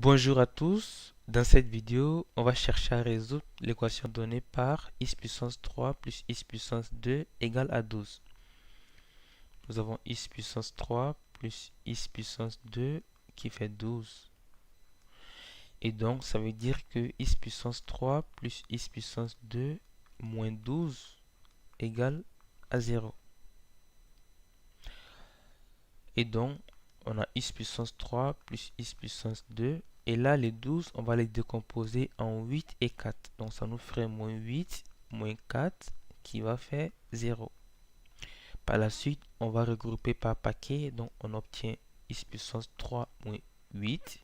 Bonjour à tous, dans cette vidéo, on va chercher à résoudre l'équation donnée par x puissance 3 plus x puissance 2 égale à 12. Nous avons x puissance 3 plus x puissance 2 qui fait 12. Et donc, ça veut dire que x puissance 3 plus x puissance 2 moins 12 égale à 0. Et donc, on a x puissance 3 plus x puissance 2. Et là, les 12, on va les décomposer en 8 et 4. Donc, ça nous ferait moins 8, moins 4, qui va faire 0. Par la suite, on va regrouper par paquet. Donc, on obtient x puissance 3 moins 8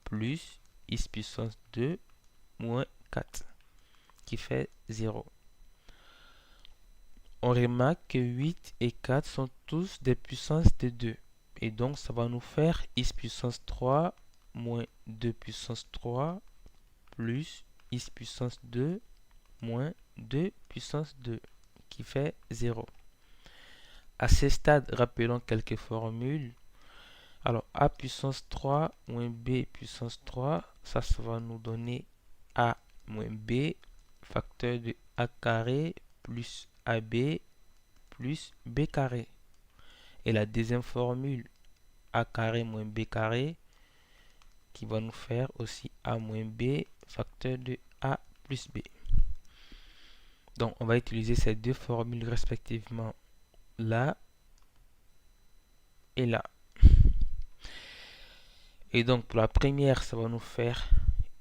plus x puissance 2 moins 4, qui fait 0. On remarque que 8 et 4 sont tous des puissances de 2. Et donc, ça va nous faire x puissance 3 moins 2 puissance 3 plus x puissance 2 moins 2 puissance 2 qui fait 0. À ce stade, rappelons quelques formules. Alors, a puissance 3 moins b puissance 3, ça va nous donner a moins b, facteur de a carré plus ab plus b carré. Et la deuxième formule, a carré moins b carré, qui va nous faire aussi a moins b, facteur de a plus b. Donc, on va utiliser ces deux formules respectivement là et là. Et donc, pour la première, ça va nous faire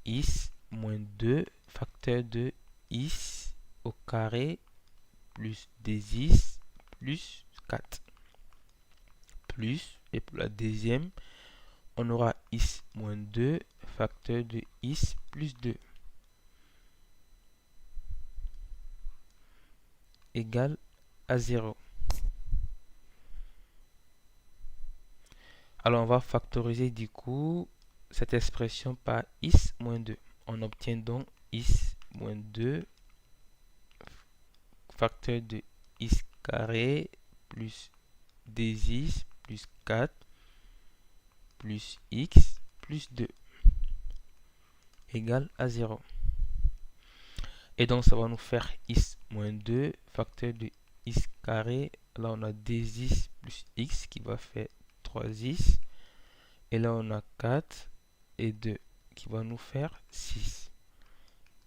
x moins 2, facteur de x au carré plus 2x plus 4. Plus, et pour la deuxième, on aura x moins 2, facteur de x plus 2. Égale à 0. Alors, on va factoriser du coup cette expression par x moins 2. On obtient donc x moins 2, facteur de x carré plus 2x plus 4 plus x plus 2 égale à 0. Et donc, ça va nous faire x moins 2, facteur de x carré. Là, on a 2x plus x qui va faire 3x. Et là, on a 4 et 2 qui va nous faire 6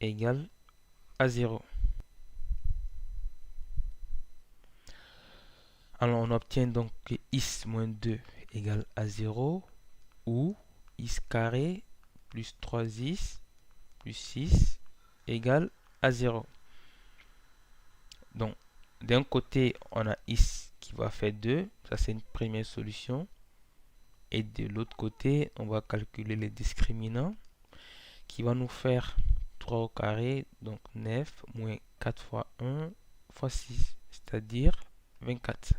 égale à 0. Alors, on obtient donc que x moins 2 égale à 0 ou x carré plus 3x plus 6 égale à 0. Donc, d'un côté, on a x qui va faire 2. Ça, c'est une première solution. Et de l'autre côté, on va calculer les discriminants qui va nous faire 3 au carré, donc 9, moins 4 fois 1 fois 6, c'est-à-dire 24.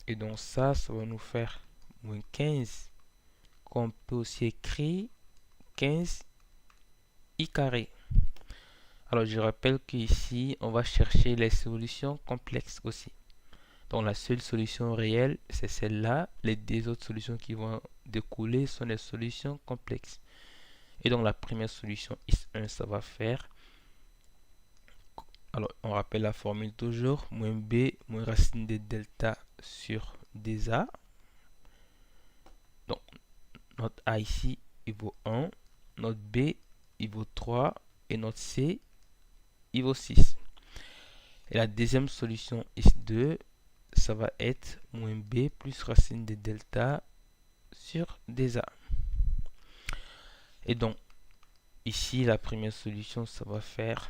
Et donc ça va nous faire moins 15, qu'on peut aussi écrire 15 i carré. Alors je rappelle qu'ici, on va chercher les solutions complexes aussi. Donc la seule solution réelle, c'est celle-là. Les deux autres solutions qui vont découler sont des solutions complexes. Et donc la première solution, x1, ça va faire, alors on rappelle la formule toujours, moins b moins racine de delta sur 2a. Donc notre a ici, il vaut 1, notre b, il vaut 3, et notre c, il vaut 6. Et la deuxième solution, x2, ça va être moins b plus racine de delta sur 2a. Et donc, ici, la première solution, ça va faire,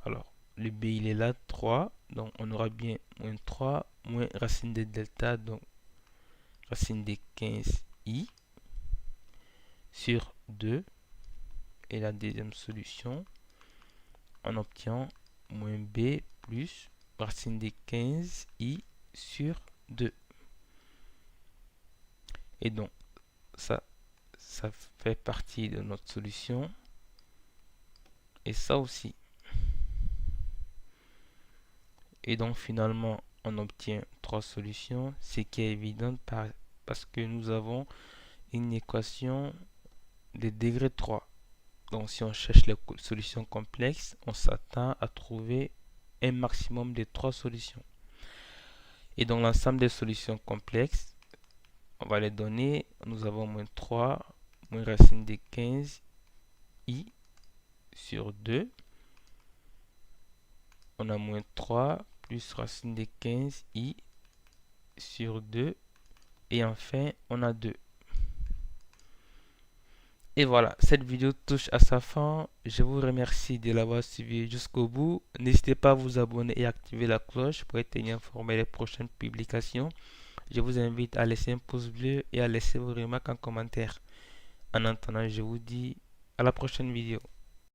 alors, le b, il est là, 3. Donc, on aura bien moins 3, moins racine de delta, donc racine de 15i sur 2. Et la deuxième solution, on obtient moins b plus racine de 15i sur 2. Et donc, ça fait partie de notre solution. Et ça aussi. Et donc, finalement, on obtient trois solutions, ce qui est évident parce que nous avons une équation de degré 3. Donc si on cherche les solutions complexes, on s'attend à trouver un maximum de 3 solutions. Et dans l'ensemble des solutions complexes, on va les donner. Nous avons moins 3, moins racine de 15, i sur 2. On a moins 3 plus racine de 15, i sur 2. Et enfin, on a 2. Et voilà, cette vidéo touche à sa fin. Je vous remercie de l'avoir suivi jusqu'au bout. N'hésitez pas à vous abonner et activer la cloche pour être tenu informé des prochaines publications. Je vous invite à laisser un pouce bleu et à laisser vos remarques en commentaire. En attendant, je vous dis à la prochaine vidéo.